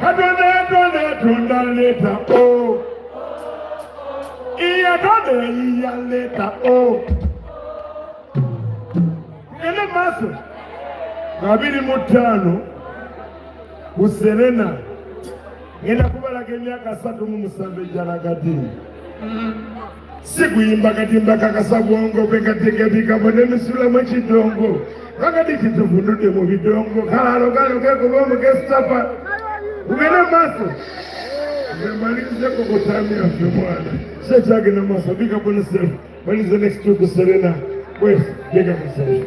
Katonda leta o. Iya leta o. Ene maso. Kabiri mutano. Userena. Ngenda kubala emyaka 3 mu musanvu ejjala kati. Sikuyimba katimba kakasabwongo bekateeka bikabone misula mu kidongo. Kakati kituvunudde mu bidongo. Kalalo galo kekuba omugestapa. Ugenda maso. Malize kukutamia fye mwana. Sekyagenda maso. Big up on yourself. Malize next week Serena. Wait, big up yourself.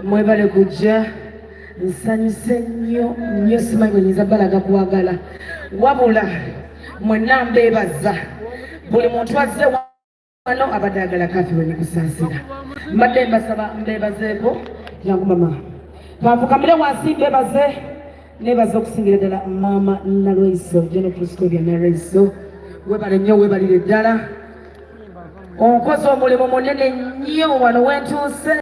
Mwebale kujja nsanyuse nnyo simanyi bwenyinza balaga kuwagala wabula mwenna mbeebaza buli muntu azze wano abadde agala kafi bwe nikusaasira mbadde mbasaba mbeebazeeko jangu mama kanfukamire wansi mbeebaze neebaza okusingira ddala maama Nalweiso General Proscovia Nalweiso webale nnyo webalire ddala onkoze omulimu munene nnyo wano wentuuse